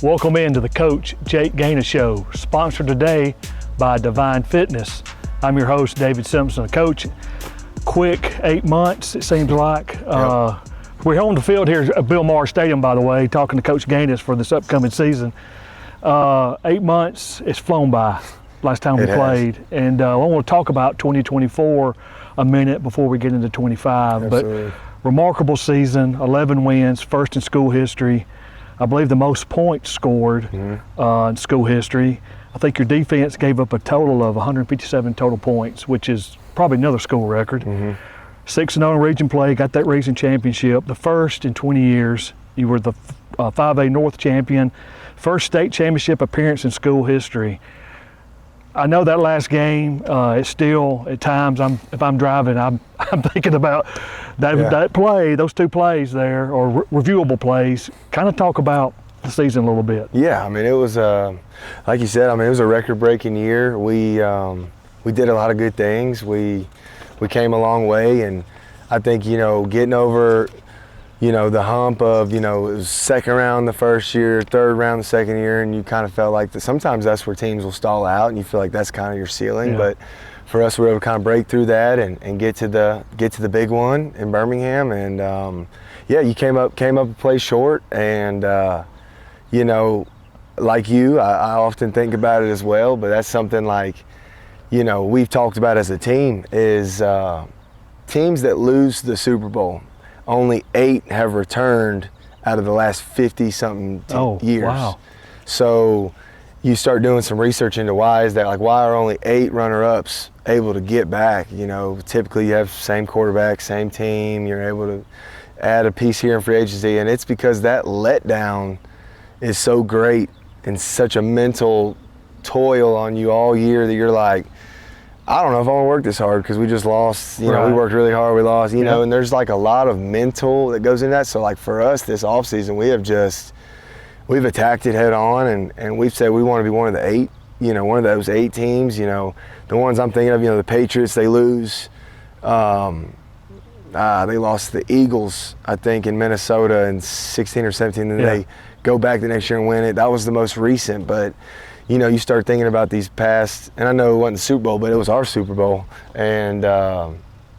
Welcome into the Coach Jake Ganus Show, sponsored today by Divine Fitness. I'm your host, David Simpson. Coach, quick 8 months, it seems like. Yep. We're on the field here at Bill Maher Stadium, by the way, talking to Coach Ganus for this upcoming season. 8 months, it's flown by last time we played. And I want to talk about 2024 a minute before we get into 25. Absolutely. But remarkable season, 11 wins, first in school history. I believe the most points scored in school history. I think your defense gave up a total of 157 total points, which is probably another school record. 6-0 in region play, got that region championship, the first in 20 years. You were the 5A North champion, first state championship appearance in school history. I know that last game, it's still, at times, if I'm driving, I'm thinking about that play, those two plays there, or reviewable plays. Kind of talk about the season a little bit. Yeah, I mean, it was, like you said, I mean, it was a record-breaking year. We did a lot of good things. We came a long way, and I think, getting over, the hump of, it was second round the first year, third round the second year, and you kind of felt like sometimes that's where teams will stall out, and you feel like that's kind of your ceiling. Yeah. But for us, we were able to kind of break through that and get to the big one in Birmingham. And you came up and played short, and like you, I often think about it as well. But that's something like, we've talked about as a team is teams that lose the Super Bowl. Only 8 have returned out of the last 50-something years. Wow. So you start doing some research into why is that, like why are only 8 runner-ups able to get back? Typically you have same quarterback, same team, you're able to add a piece here in free agency, and it's because that letdown is so great and such a mental toil on you all year that you're like, I don't know if I want to work this hard because we just lost, we worked really hard, we lost, and there's like a lot of mental that goes in that. So like for us this offseason, we've attacked it head on and we've said we want to be one of the 8, one of those 8 teams, the ones I'm thinking of, the Patriots, they lose. They lost the Eagles, I think, in Minnesota in 16 or 17, and they go back the next year and win it. That was the most recent, but you start thinking about these past, and I know it wasn't the Super Bowl, but it was our Super Bowl. And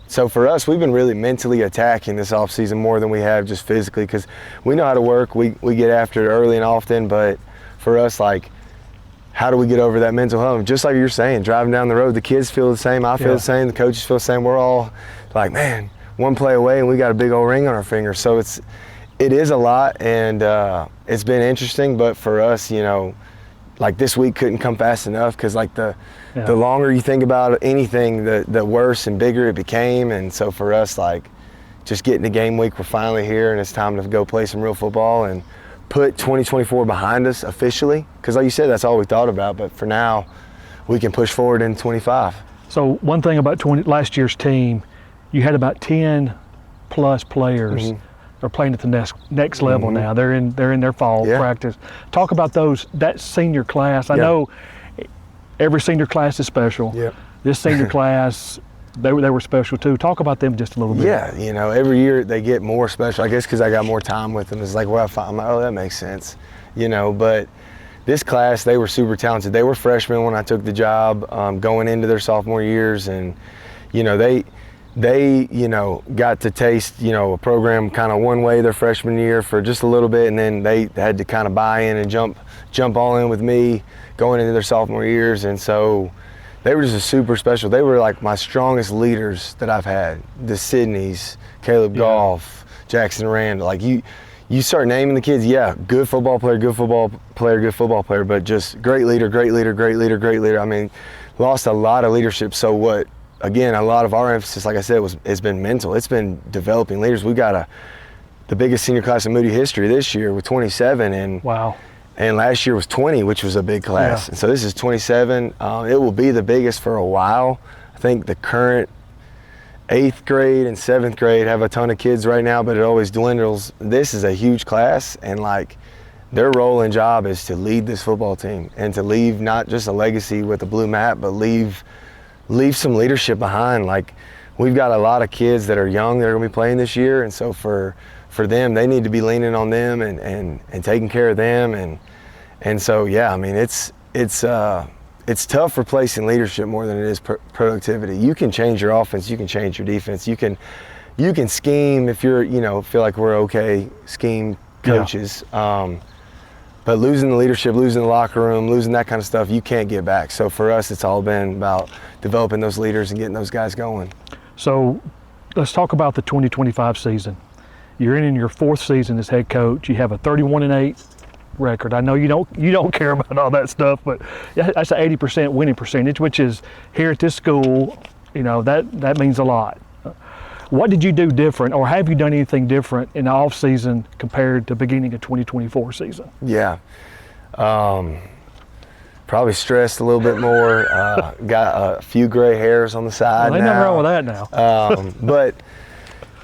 so for us, we've been really mentally attacking this offseason more than we have just physically, because we know how to work. We get after it early and often, but for us, like, how do we get over that mental hump? Just like you're saying, driving down the road, the kids feel the same, I feel the same, the coaches feel the same. We're all like, man, one play away and we got a big old ring on our finger. So it is a lot, and it's been interesting, but for us, like this week couldn't come fast enough, because like the longer you think about anything, the worse and bigger it became. And so for us, like just getting to game week, we're finally here and it's time to go play some real football and put 2024 behind us officially. Because like you said, that's all we thought about. But for now, we can push forward in 25. So one thing about last year's team, you had about 10 plus players are playing at the next level now. They're in their fall practice. Talk about that senior class. I know every senior class is special. This senior class, they were special too. Talk about them just a little bit. Yeah, every year they get more special. I guess because I got more time with them. It's like, I'm like, oh, that makes sense. But this class, they were super talented. They were freshmen when I took the job, going into their sophomore years, and they got to taste, a program kind of one way their freshman year for just a little bit, and then they had to kind of buy in and jump all in with me going into their sophomore years. And so they were just a super special. They were like my strongest leaders that I've had. The Sydneys, Caleb Goff, Jackson Randall. Like you start naming the kids, good football player, good football player, but just great leader. I mean, lost a lot of leadership. So what? Again, a lot of our emphasis, like I said, has been mental. It's been developing leaders. We got the biggest senior class in Moody history this year with 27, and and last year was 20, which was a big class. And so this is 27. It will be the biggest for a while. I think the current 8th grade and 7th grade have a ton of kids right now, but it always dwindles. This is a huge class, and like their role and job is to lead this football team and to leave not just a legacy with the blue mat, but leave some leadership behind. Like, we've got a lot of kids that are young that are going to be playing this year, and so for them, they need to be leaning on them and taking care of them. And And so, yeah, I mean, it's tough replacing leadership more than it is productivity. You can change your offense, you can change your defense, you can scheme if you're, feel like we're okay scheme coaches. Yeah. But losing the leadership, losing the locker room, losing that kind of stuff, you can't get back. So for us, it's all been about developing those leaders and getting those guys going. So let's talk about the 2025 season. You're in your 4th season as head coach. You have a 31-8 record. I know you don't care about all that stuff, but that's an 80% winning percentage, which is here at this school, that means a lot. What did you do different, or have you done anything different in the off season compared to beginning of 2024 season? Yeah, probably stressed a little bit more. Got a few gray hairs on the side. Well, ain't nothing wrong with that now. But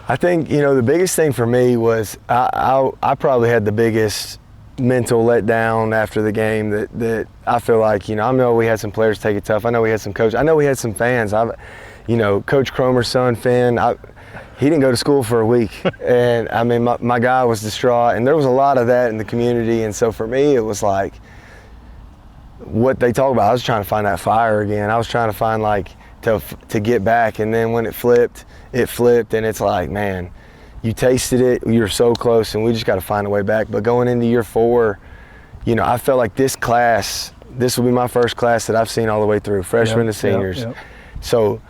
I think the biggest thing for me was I probably had the biggest mental letdown after the game that I feel like I know we had some players take it tough. I know we had some coaches. I know we had some fans. Coach Cromer's son, Finn, he didn't go to school for a week. And I mean, my guy was distraught, and there was a lot of that in the community. And so for me, it was like what they talk about. I was trying to find that fire again. I was trying to find to get back. And then when it flipped, and it's like, man, you tasted it, you're so close, and we just got to find a way back. But going into year 4, I felt like this will be my first class that I've seen all the way through, freshmen to seniors. Yep. So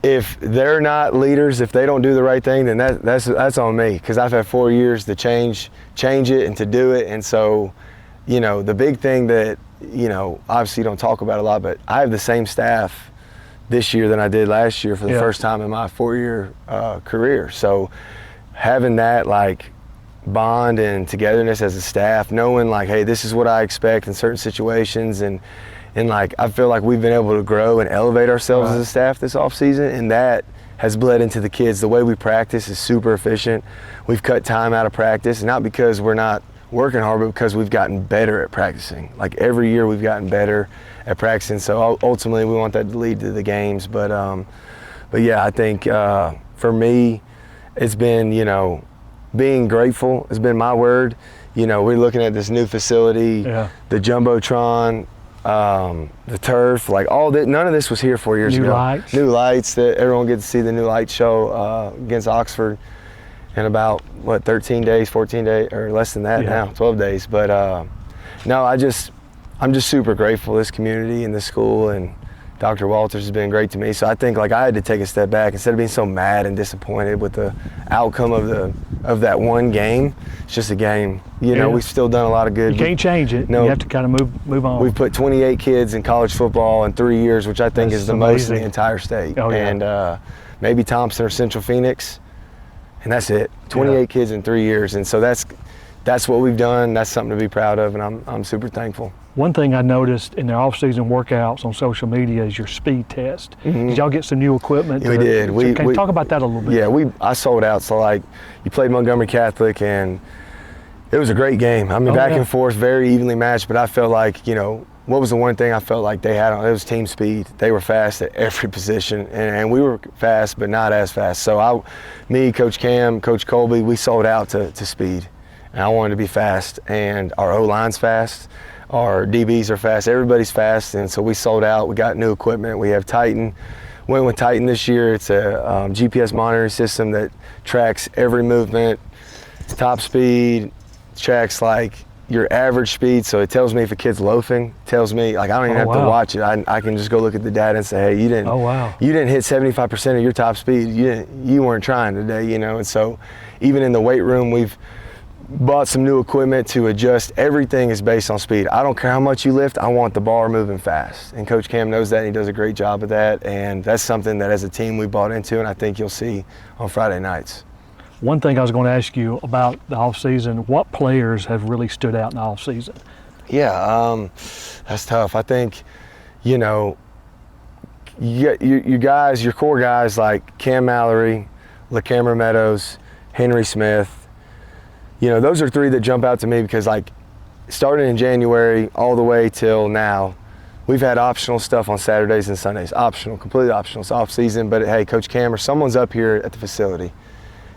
if they're not leaders, if they don't do the right thing, then that's on me, because I've had 4 years to change it and to do it. And so, the big thing that, obviously you don't talk about a lot, but I have the same staff this year than I did last year for the first time in my 4-year career. So having that bond and togetherness as a staff, knowing hey, this is what I expect in certain situations, and I feel like we've been able to grow and elevate ourselves as a staff this off season, and that has bled into the kids. The way we practice is super efficient. We've cut time out of practice, not because we're not working hard, but because we've gotten better at practicing. Every year we've gotten better at practicing. So ultimately we want that to lead to the games. But yeah, I think for me, it's been, being grateful has been my word. We're looking at this new facility, the Jumbotron, the turf, all that. None of this was here 4 years ago. New lights that everyone gets to see the new light show against Oxford in about 13 days, 14 days, or less than that now, 12 days. But no, I'm just super grateful for this community and this school, and Dr. Walters has been great to me. So I think I had to take a step back instead of being so mad and disappointed with the outcome of that one game. It's just a game. We've still done a lot of good. You can't change it. No, you have to kind of move on. We've put 28 kids in college football in 3 years, which I think is the most in the entire state. Oh, yeah. And maybe Thompson or Central Phoenix, and that's it. 28 kids in 3 years, and so that's what we've done. That's something to be proud of, and I'm super thankful. One thing I noticed in their off-season workouts on social media is your speed test. Mm-hmm. Did y'all get some new equipment? We did. Can you talk about that a little bit? Yeah, I sold out. So you played Montgomery Catholic, and it was a great game. I mean, back and forth, very evenly matched. But I felt like, what was the one thing I felt like they had on? It was team speed. They were fast at every position, and we were fast, but not as fast. So me, Coach Cam, Coach Colby, we sold out to speed, and I wanted to be fast. And our O-line's fast. Our DBs are fast, everybody's fast, and so we sold out. We got new equipment. We have Titan. Went with Titan this year. It's a GPS monitoring system that tracks every movement, top speed, tracks your average speed, so it tells me if a kid's loafing, tells me, I don't even have to watch it. I can just go look at the data and say, hey, you didn't hit 75% of your top speed. You weren't trying today, and so even in the weight room, we've bought some new equipment to adjust. Everything is based on speed. I don't care how much you lift, I want the bar moving fast. And Coach Cam knows that, and he does a great job of that. And that's something that as a team we bought into, and I think you'll see on Friday nights. One thing I was going to ask you about the offseason, what players have really stood out in the offseason? Yeah, that's tough. I think, you guys, your core guys like Cam Mallory, LaCamera Meadows, Henry Smith, those are 3 that jump out to me because starting in January all the way till now, we've had optional stuff on Saturdays and Sundays. Optional, completely optional. It's off season, but hey, Coach Cam or someone's up here at the facility.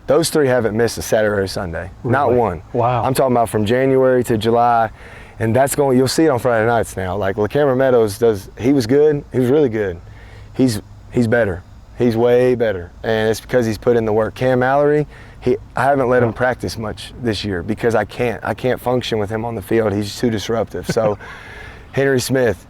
Those 3 haven't missed a Saturday or Sunday. Really? Not one. Wow. I'm talking about from January to July, And you'll see it on Friday nights now. Like LaCamera Meadows he was good. He was really good. He's better. He's way better. And it's because he's put in the work. Cam Mallory, I haven't let him practice much this year because I can't function with him on the field. He's too disruptive. So Henry Smith,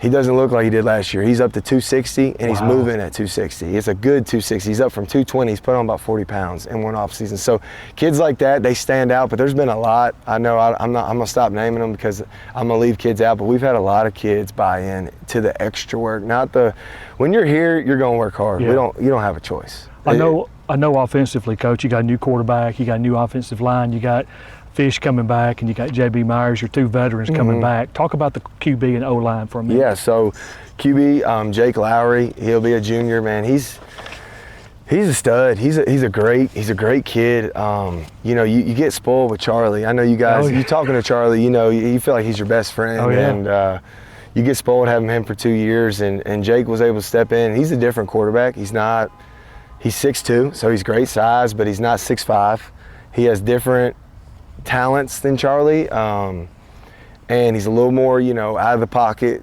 he doesn't look like he did last year. He's up to 260, and he's moving at 260. It's a good 260. He's up from 220. He's put on about 40 pounds in one off season. So kids like that, they stand out, but there's been a lot. I know I'm going to stop naming them because I'm going to leave kids out, but we've had a lot of kids buy in to the extra work. When you're here, you're going to work hard. Yeah. You don't have a choice. I know offensively, Coach, you got a new quarterback, you got a new offensive line, you got Fish coming back, and you got J.B. Myers, your 2 veterans coming back. Talk about the QB and O-line for a minute. Yeah, so QB, Jake Lowry, he'll be a junior, man. He's a stud. He's a great kid. You get spoiled with Charlie. I know you guys, you talking to Charlie, you feel like he's your best friend. Oh, yeah. And you get spoiled having him for 2 years, and Jake was able to step in. He's a different quarterback. He's 6'2", so he's great size, but he's not 6'5". He has different talents than Charlie, and he's a little more, out of the pocket,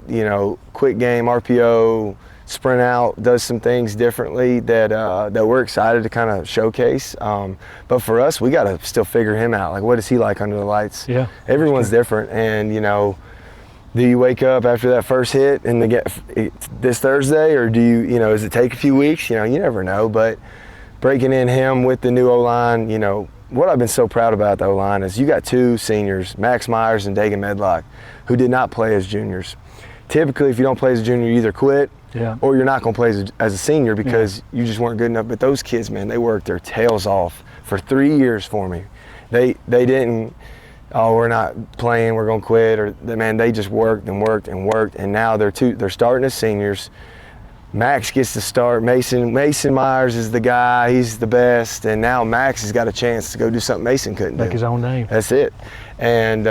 quick game, RPO, sprint out, does some things differently that we're excited to kind of showcase. But for us, we got to still figure him out. Like, what is he like under the lights? Yeah, everyone's different, and do you wake up after that first hit and this Thursday, or do you, does it take a few weeks? You never know. But breaking in him with the new O-line, what I've been so proud about the O-line is you got 2 seniors, Max Myers and Dagan Medlock, who did not play as juniors. Typically, if you don't play as a junior, you either quit or you're not going to play as a senior because you just weren't good enough. But those kids, man, they worked their tails off for 3 years for me. They didn't, we're not playing, we're going to quit, or man, they just worked and worked and worked, and now they're starting as seniors. Max gets to start. Mason Myers is the guy. He's the best. And now Max has got a chance to go do something Mason couldn't do. Make his own name. That's it. And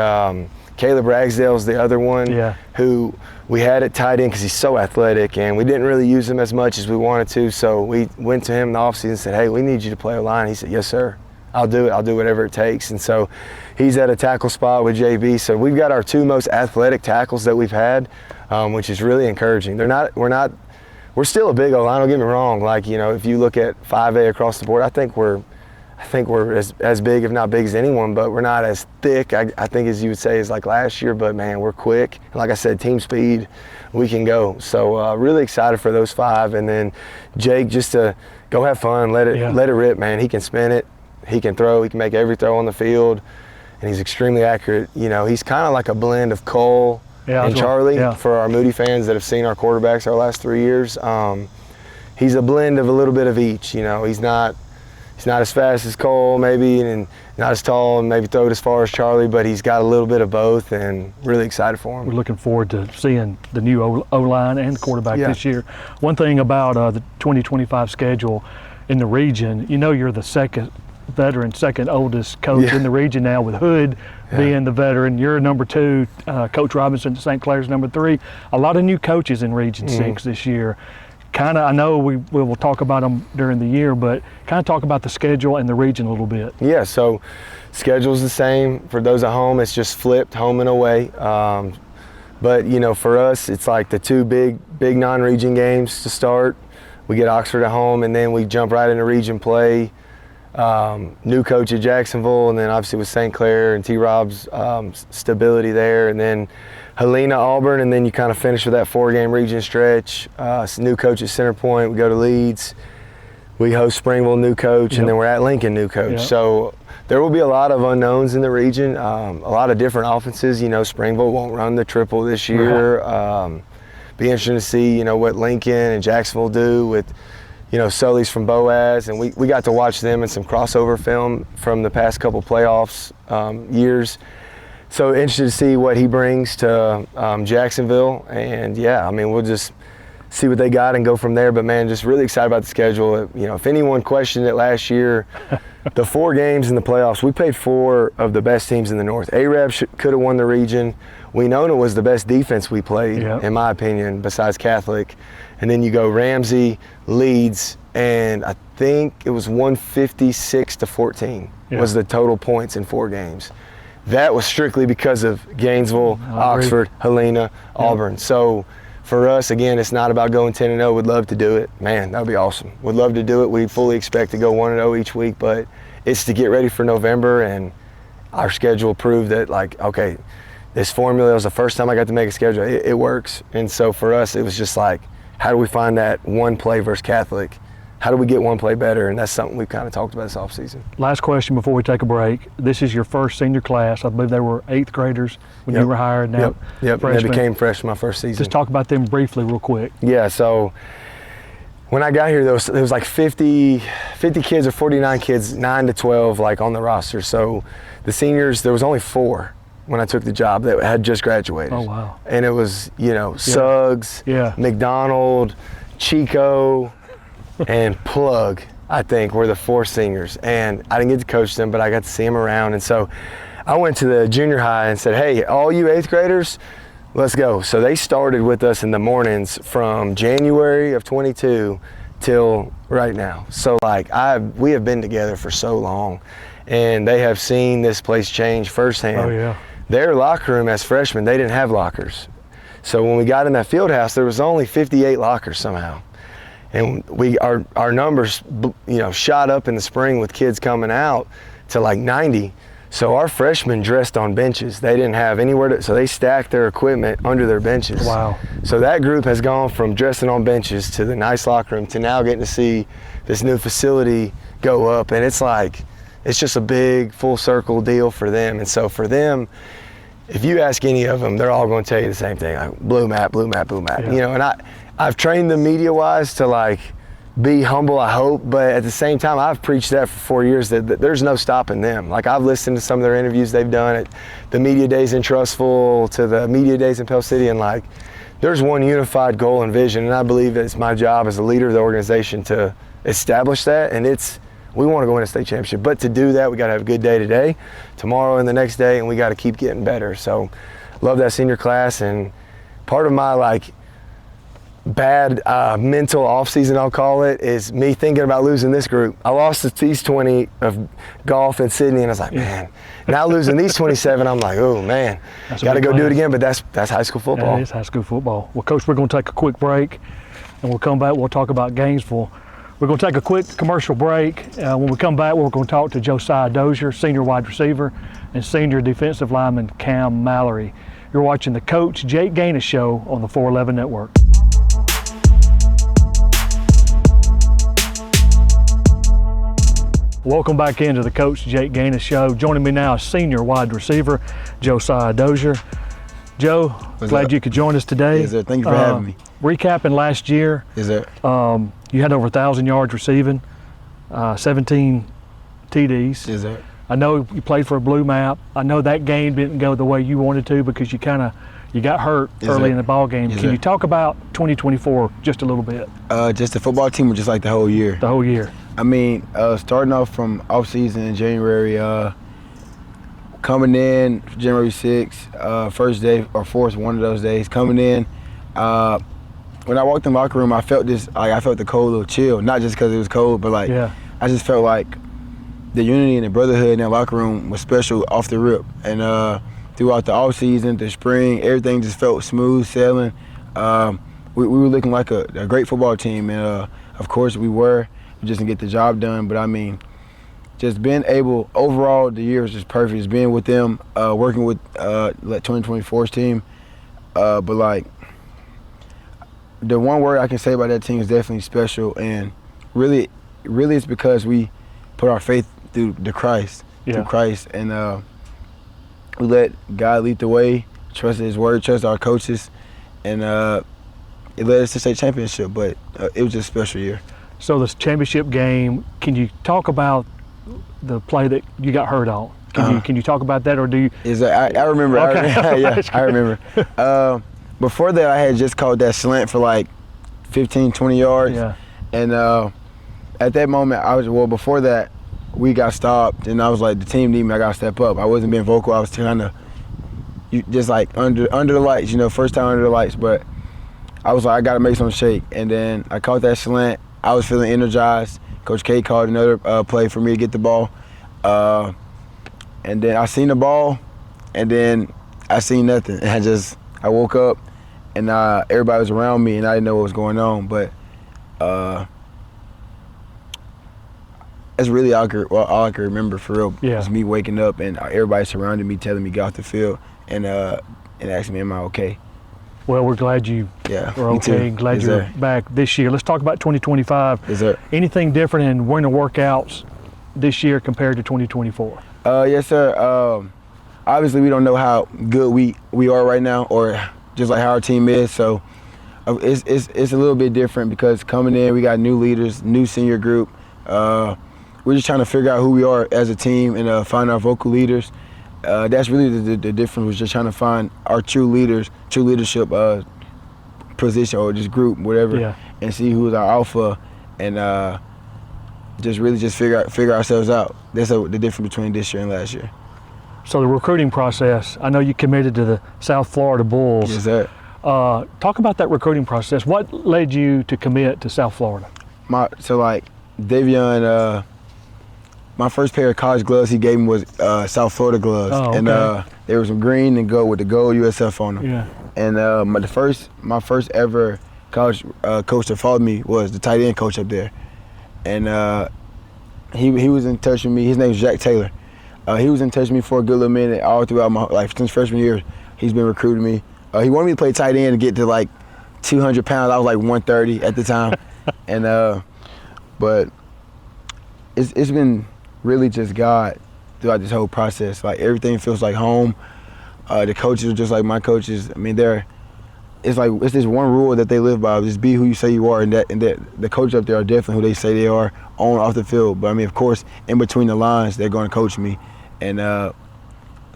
Caleb Ragsdale's the other one who we had at tight end because he's so athletic, and we didn't really use him as much as we wanted to. So we went to him in the offseason and said, hey, we need you to play O-line. He said, yes, sir. I'll do it. I'll do whatever it takes. And so he's at a tackle spot with JB. So we've got our 2 most athletic tackles that we've had, which is really encouraging. We're still a big O-line, don't get me wrong. Like, if you look at 5A across the board, I think we're as big, if not big as anyone, but we're not as thick, I think, as you would say, as like last year. But man, we're quick. And like I said, team speed, we can go. So really excited for those 5. And then Jake, just to go have fun, let it rip, man. He can spin it, he can throw, he can make every throw on the field, and he's extremely accurate. He's kind of like a blend of Cole and Charlie for our Moody fans that have seen our quarterbacks our last 3 years. He's a blend of a little bit of each. He's not as fast as Cole maybe, and not as tall, and maybe throw it as far as Charlie, but he's got a little bit of both, and really excited for him. We're looking forward to seeing the new O-line and quarterback this year. One thing about the 2025 schedule in the region, you're the second oldest coach in the region now, with Hood being the veteran. You're number 2, Coach Robinson, St. Clair's number 3. A lot of new coaches in Region 6 this year. I know we will talk about them during the year, but kind of talk about the schedule and the region a little bit. Yeah, so schedule's the same. For those at home, it's just flipped, home and away. But, for us, it's like the 2 big non-region games to start. We get Oxford at home, and then we jump right into region play. New coach at Jacksonville, and then obviously with St. Clair and T-Rob's stability there, and then Helena, Auburn, and then you kind of finish with that 4-game region stretch. New coach at Center Point. We go to Leeds. We host Springville, new coach, and then we're at Lincoln, new coach. So there will be a lot of unknowns in the region, a lot of different offenses. Springville won't run the triple this year. Be interesting to see, what Lincoln and Jacksonville do with, Sully's from Boaz, and we got to watch them in some crossover film from the past couple playoffs years. So interested to see what he brings to Jacksonville, and we'll just see what they got and go from there. But man, just really excited about the schedule. If anyone questioned it last year, the 4 games in the playoffs, we played 4 of the best teams in the North. Arab could have won the region. We known it was the best defense we played, in my opinion, besides Catholic. And then you go Ramsey, Leeds, and I think it was 156-14 was the total points in 4 games. that was strictly because of Gainesville, Oxford, Helena, Auburn. So for us, again, it's not about going 10-0. We'd love to do it. Man, that would be awesome. We'd love to do it. We fully expect to go 1-0 each week, but it's to get ready for November, and our schedule proved that, like, okay, this formula was the first time I got to make a schedule. It works. And so for us, it was just like, how do we find that one play versus Catholic? How do we get one play better? And that's something we've kind of talked about this offseason. Last question before we take a break. This is your first senior class. I believe they were 8th graders when you were hired. Now Yep. They became freshmen my first season. Just talk about them briefly real quick. Yeah, so when I got here, there was like 50 kids or 49 kids, 9 to 12, like on the roster. So the seniors, there was only 4 when I took the job that had just graduated. Oh, wow. And it was, Suggs, McDonald, Chico, and Plug, I think, were the 4 seniors. And I didn't get to coach them, but I got to see them around. And so I went to the junior high and said, hey, all you 8th graders, let's go. So they started with us in the mornings from January of 22 till right now. So like we have been together for so long, and they have seen this place change firsthand. Oh, yeah. Their locker room as freshmen, they didn't have lockers. So when we got in that field house, there was only 58 lockers somehow. And our numbers, shot up in the spring with kids coming out to like 90. So our freshmen dressed on benches. They didn't have anywhere so they stacked their equipment under their benches. Wow. So that group has gone from dressing on benches to the nice locker room to now getting to see this new facility go up. And it's just a big full circle deal for them. And so for them, if you ask any of them, they're all going to tell you the same thing, like blue map, blue map, blue map. Yeah. And I've trained them media-wise to like be humble, I hope, but at the same time, I've preached that for 4 years that there's no stopping them. Like I've listened to some of their interviews they've done at the media days in Trustful to the media days in Pell City, and like there's one unified goal and vision, and I believe that it's my job as a leader of the organization to establish that, and we want to go win a state championship. But to do that, we got to have a good day today, tomorrow, and the next day, and we got to keep getting better. So love that senior class, and part of my bad mental offseason, I'll call it, is me thinking about losing this group. I lost to these 20 of golf and Sydney, and I was like, man, now losing these 27, I'm like, oh man, got to go do it again. But that's high school football. That is high school football. Well, Coach, we're going to take a quick break, and we'll come back. We'll talk about Gainesville. We're going to take a quick commercial break. When we come back, we're going to talk to Josiah Dozier, senior wide receiver, and senior defensive lineman Cam Mallory. You're watching the Coach Jake Ganus Show on the 411 Network. Welcome back into the Coach Jake Ganus Show. Joining me now is senior wide receiver Josiah Dozier. Joe, glad you could join us today. Yes, sir. Thank you for having me. Recapping last year, Yes, sir. You had over 1,000 yards receiving, 17 TDs. Yes, sir. I know you played for a blue map. I know that game didn't go the way you wanted to because you got hurt early in the ball game. Can you talk about 2024 just a little bit? Just the football team or just like the whole year? The whole year. I mean, starting off from off season in January, coming in January 6th, first day or fourth, one of those days, coming in, when I walked in the locker room, I felt I felt the cold little chill, not just because it was cold, but I just felt like the unity and the brotherhood in that locker room was special off the rip. And throughout the off season, the spring, everything just felt smooth sailing. We were looking like a great football team, and of course we were. We just didn't get the job done, but I mean, just being able, overall the year was just perfect. Just being with them, working with 2024's team, but like the one word I can say about that team is definitely special, and really it's because we put our faith through Christ, and we let God lead the way, trusted His word, trusted our coaches, and it led us to state championship. But it was just a special year. So this championship game, can you talk about the play that you got hurt on? Can you talk about that, or do you? I remember. Okay. I remember. Before that, I had just caught that slant for like 15, 20 yards. Yeah. And at that moment, before that, we got stopped, and I was like, the team need me, I got to step up. I wasn't being vocal. I was kind of just like under the lights, first time under the lights. But I was like, I got to make something shake. And then I caught that slant. I was feeling energized. Coach K called another play for me to get the ball. And then I seen the ball, and then I seen nothing. And I woke up, and everybody was around me, and I didn't know what was going on. But that's really all I can remember for real. Yeah. Was me waking up and everybody surrounding me, telling me get off the field, and asking me, am I okay? Well, we're glad you Yeah, are me too. okay. Glad Yes, you're sir. back this year. Let's talk about 2025. Yes, sir. Anything different in winter workouts this year compared to 2024? Yes, sir. Obviously, we don't know how good we are right now, or just like how our team is. So it's a little bit different because coming in, we got new leaders, new senior group. We're just trying to figure out who we are as a team and find our vocal leaders. That's really the difference. Was just trying to find our true leaders, true leadership position or just group, whatever, Yeah. and see who's our alpha, and just figure ourselves out. That's the difference between this year and last year. So the recruiting process, I know you committed to the South Florida Bulls. Yes, sir. Talk about that recruiting process. What led you to commit to South Florida? Davion, my first pair of college gloves he gave me was South Florida gloves, Oh, okay. and there was some green and gold with the gold USF on them. Yeah. And my first ever college coach that followed me was the tight end coach up there, and he was in touch with me. His name is Jack Taylor. He was in touch with me for a good little minute all throughout my life. Since freshman year, he's been recruiting me. He wanted me to play tight end and get to like 200 pounds. I was like 130 at the time, and but it's been really just God throughout this whole process. Like everything feels like home. The coaches are just like my coaches. I mean, it's this one rule that they live by: just be who you say you are, and that the coaches up there are definitely who they say they are on off the field. But I mean, of course, in between the lines, they're going to coach me and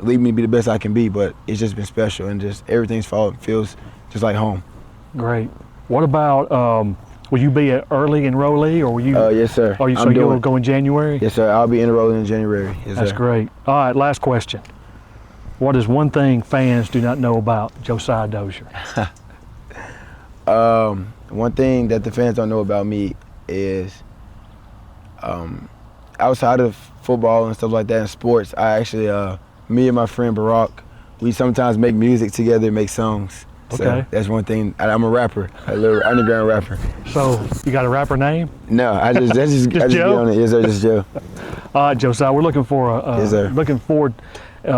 lead me to be the best I can be. But it's just been special, and just everything's feels just like home. Great. What about, will you be an early enrollee, or will you? Yes, sir. You'll go in January? Yes, sir. I'll be enrolling in January. Yes, That's sir. great. All right, last question. What is one thing fans do not know about Josiah Dozier? One thing that the fans don't know about me is outside of football and stuff like that in sports, I actually, me and my friend Barack, we sometimes make music together, make songs. So Okay. that's one thing. I'm a rapper, a little underground rapper. So you got a rapper name? No, I just Just get Joe? on it. Yes, sir, just Joe. All right, Josiah, we're looking for Yes, sir. looking forward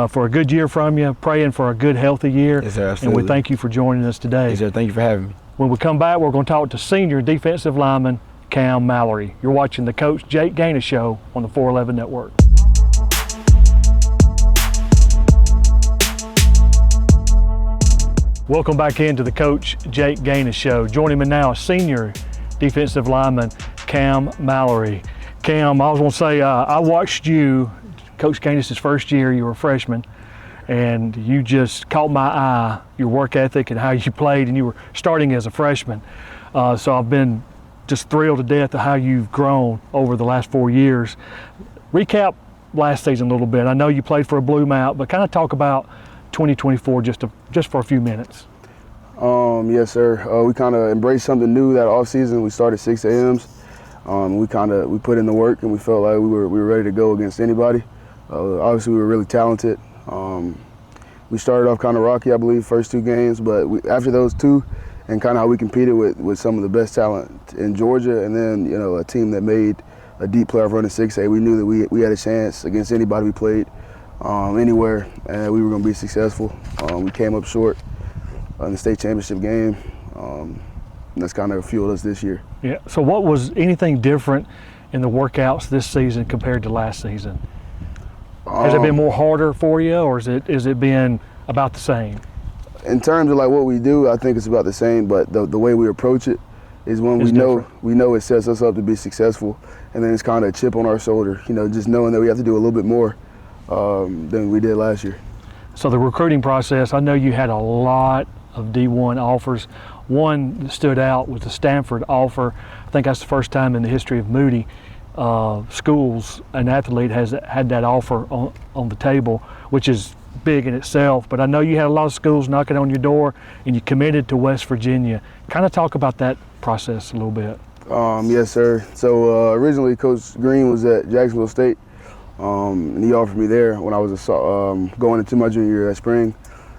for a good year from you, praying for a good, healthy year. Yes, sir, And absolutely. we thank you for joining us today. Yes, sir. Thank you for having me. When we come back, we're going to talk to senior defensive lineman Cam Mallory. You're watching the Coach Jake Ganus Show on the 411 Network. Welcome back into the Coach Jake Ganus Show. Joining me now is senior defensive lineman Cam Mallory. Cam, I was going to say, I watched you, Coach Ganus' first year, you were a freshman, and you just caught my eye, your work ethic and how you played, and you were starting as a freshman. So I've been just thrilled to death at how you've grown over the last 4 years. Recap last season a little bit. I know you played for a Blue Mount, but kind of talk about 2024 just for a few minutes. Yes, sir. We kind of embraced something new that off season. We started 6 a.m.s. We put in the work, and we felt like we were ready to go against anybody. Obviously, we were really talented. We started off kind of rocky, I believe, first 2 games, but after those 2, and kind of how we competed with some of the best talent in Georgia, and then a team that made a deep playoff run in 6A, we knew that we had a chance against anybody we played anywhere, and we were going to be successful. We came up short in the state championship game. And that's kind of fueled us this year. Yeah. So what was anything different in the workouts this season compared to last season? Has it been more harder for you, or is it been about the same? In terms of like what we do, I think it's about the same, but the way we approach it is when It's we know it sets us up to be successful, and then it's kind of a chip on our shoulder, just knowing that we have to do a little bit more than we did last year. So the recruiting process, I know you had a lot of D1 offers. One that stood out was the Stanford offer. I think that's the first time in the history of Moody schools an athlete has had that offer on the table, which is big in itself. But I know you had a lot of schools knocking on your door, and you committed to West Virginia. Kind of talk about that process a little bit. Yes, sir. So originally Coach Green was at Jacksonville State. And he offered me there when I was going into my junior year that spring.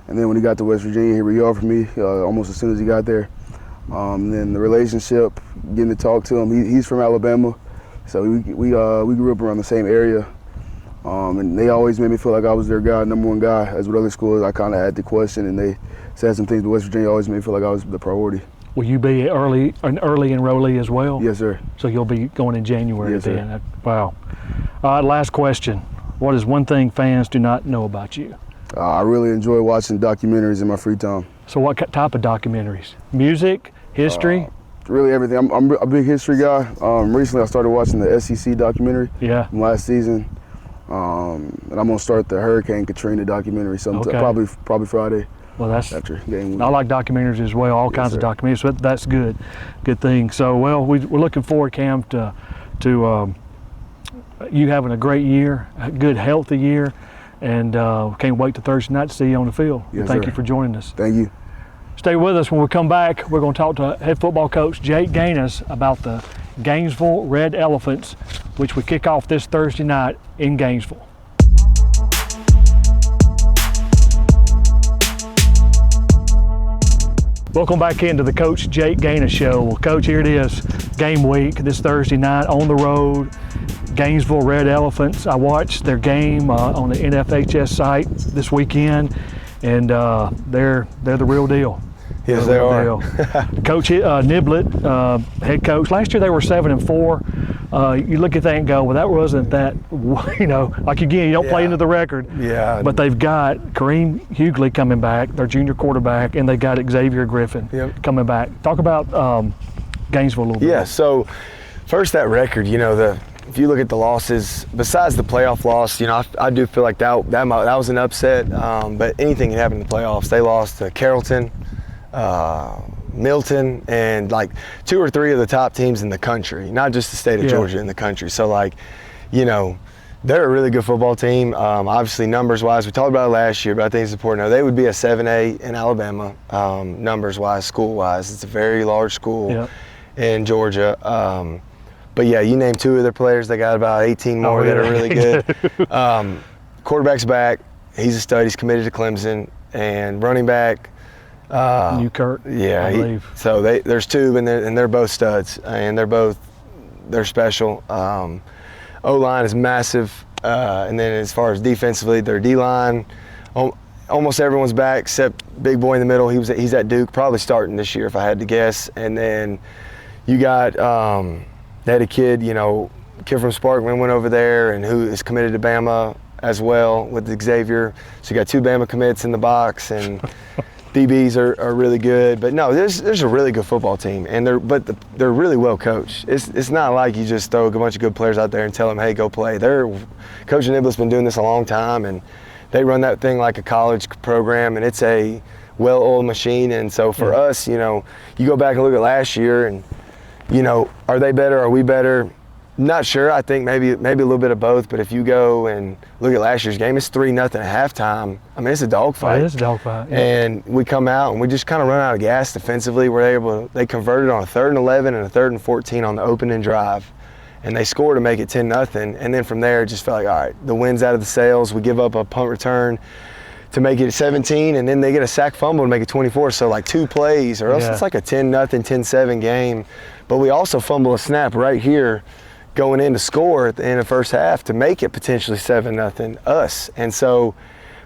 And then when he got to West Virginia, he re-offered me almost as soon as he got there. And then the relationship, getting to talk to him, he's from Alabama. So we grew up around the same area. And they always made me feel like I was their guy, number one guy. As with other schools, I kind of had to question, and they said some things, but West Virginia always made me feel like I was the priority. Will you be an early enrollee as well? Yes, sir. So you'll be going in January Yes, then. sir. Wow. All right, last question. What is one thing fans do not know about you? I really enjoy watching documentaries in my free time. So what type of documentaries? Music, history? Really everything. I'm a big history guy. Recently I started watching the SEC documentary from last season. And I'm gonna start the Hurricane Katrina documentary sometime, probably Friday. Well, that's after game week. I like documentaries as well, all kinds of documentaries. So that's good thing. So, well, we're looking forward, Cam, to you having a great year, a good, healthy year, and can't wait to Thursday night to see you on the field. Yes, Thank sir. you for joining us. Thank you. Stay with us. When we come back, we're going to talk to head football coach Jake Ganus about the Gainesville Red Elephants, which we kick off this Thursday night in Gainesville. Welcome back into the Coach Jake Ganus Show. Well, Coach, here it is, game week, this Thursday night on the road, Gainesville Red Elephants. I watched their game on the NFHS site this weekend, and they're the real deal. Yes, they are. Coach Niblett, head coach. Last year they were 7-4. You look at that and go, well, that wasn't that. Like again, you don't play into the record. Yeah. But they've got Kareem Hughley coming back, their junior quarterback, and they got Xavier Griffin coming back. Talk about Gainesville a little bit. Yeah. So first, that record. If you look at the losses, besides the playoff loss, I do feel like that was an upset. But anything can happen in the playoffs. They lost to Carrollton, Milton, and like 2 or 3 of the top teams in the country, not just the state of Georgia, in the country. So they're a really good football team. Obviously numbers wise, we talked about it last year, but I think it's important to know they would be a 7A in Alabama, numbers wise, school wise. It's a very large school in Georgia. But yeah, you name 2 of their players, they got about 18 more that are really good. Quarterback's back, he's a stud, he's committed to Clemson, and running back, Newkirk, I believe. So there's 2, and they're both studs, and they're special. O-line is massive, and then as far as defensively, their D-line, almost everyone's back except big boy in the middle. He's at Duke, probably starting this year if I had to guess. And then you got they had a kid from Sparkman went over there and who is committed to Bama as well with Xavier. So you got 2 Bama commits in the box, and DBs are really good. But no, there's a really good football team, and they're really well coached. It's not like you just throw a bunch of good players out there and tell them, hey, go play. Coach Niblett's been doing this a long time, and they run that thing like a college program, and it's a well-oiled machine. And so for us, you go back and look at last year, and are they better? Are we better? Not sure. I think maybe a little bit of both. But if you go and look at last year's game, it's 3-0 at halftime. I mean, it's a dogfight. It is a dogfight. Yeah. And we come out and we just kind of run out of gas defensively. They converted on a 3rd and 11 and a 3rd and 14 on the opening drive, and they scored to make it 10-0. And then from there, it just felt like, all right, the wind's out of the sails. We give up a punt return to make it 17, and then they get a sack fumble to make it 24. So like 2 plays, or else it's like a 10-0, 10-7 game. But we also fumble a snap right here going in to score at the end of the first half to make it potentially 7-0 us. And so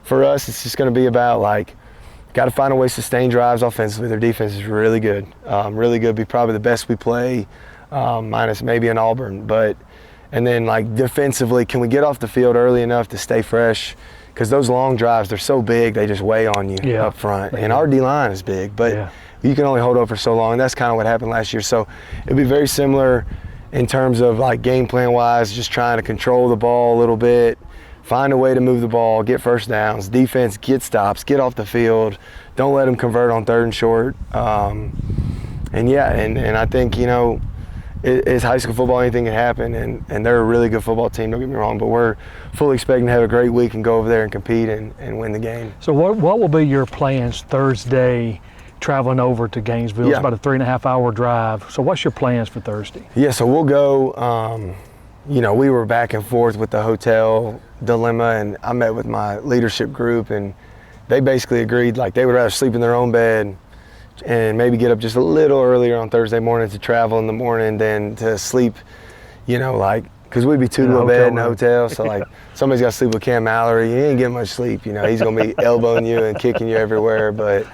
for us, it's just going to be about got to find a way to sustain drives offensively. Their defense is really good, be probably the best we play, minus maybe in Auburn. And then defensively, can we get off the field early enough to stay fresh? Because those long drives, they're so big, they just weigh on you up front. And our D-line is big, but you can only hold up for so long. And that's kind of what happened last year. So it'd be very similar in terms of game plan wise, just trying to control the ball a little bit, find a way to move the ball, get first downs, defense, get stops, get off the field, don't let them convert on 3rd and short. And I think, it's high school football, anything can happen, and they're a really good football team, don't get me wrong, but we're fully expecting to have a great week and go over there and compete and win the game. So what will be your plans Thursday traveling over to Gainesville? It's about a 3.5-hour drive. So what's your plans for Thursday? Yeah, so we'll go you know, we were back and forth with the hotel dilemma, and I met with my leadership group, and they basically agreed like they would rather sleep in their own bed and maybe get up just a little earlier on Thursday morning to travel in the morning than to sleep, you know, like, because we'd be two to a bed in a hotel. So like somebody's got to sleep with Cam Mallory. You ain't getting much sleep, you know. He's going to be elbowing you and kicking you everywhere. But,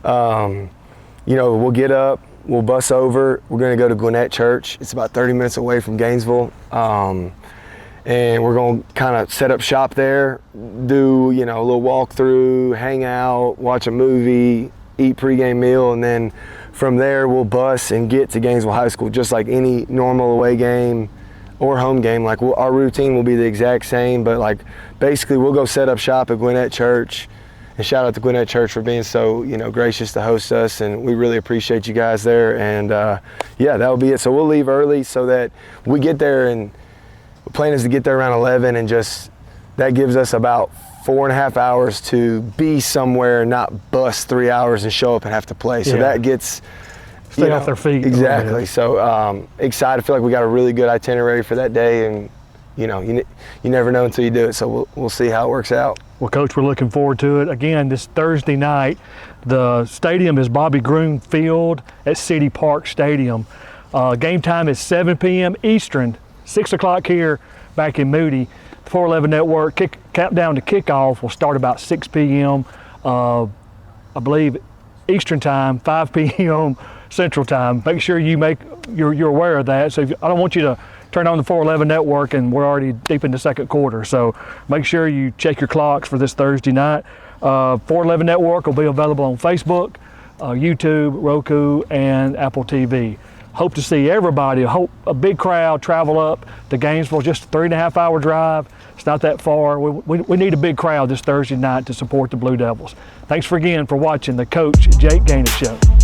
you know, we'll get up. We'll bus over. We're going to go to Gwinnett Church. It's about 30 minutes away from Gainesville. And we're going to kind of set up shop there, do, you know, a little walkthrough, hang out, watch a movie, eat pregame meal, and then from there we'll bus and get to Gainesville High School just like any normal away game or home game. Like our routine will be the exact same, but like basically we'll go set up shop at Gwinnett Church. And shout out to Gwinnett Church for being so, you know, gracious to host us, and we really appreciate you guys there. And yeah, that'll be it. So we'll leave early so that we get there, and the plan is to get there around 11, and just that gives us about 4.5 hours to be somewhere, not bust 3 hours and show up and have to play. So that gets stay off their feet. Exactly. So excited. I feel like we got a really good itinerary for that day, and you know, you never know until you do it. So we'll see how it works out. Well, Coach, we're looking forward to it. Again, this Thursday night, the stadium is Bobby Groom Field at City Park Stadium. Game time is 7 p.m. Eastern, 6 o'clock here back in Moody. The 411 Network countdown to kickoff will start about 6 p.m. I believe Eastern time, 5 p.m. Central time. Make sure you're aware of that. So I don't want you to turn on the 411 Network and we're already deep in the second quarter. So make sure you check your clocks for this Thursday night. 411 Network will be available on Facebook, YouTube, Roku, and Apple TV. Hope to see everybody. Hope a big crowd travel up to Gainesville, just a 3.5 hour drive. It's not that far. We need a big crowd this Thursday night to support the Blue Devils. Thanks again for watching the Coach Jake Ganus Show.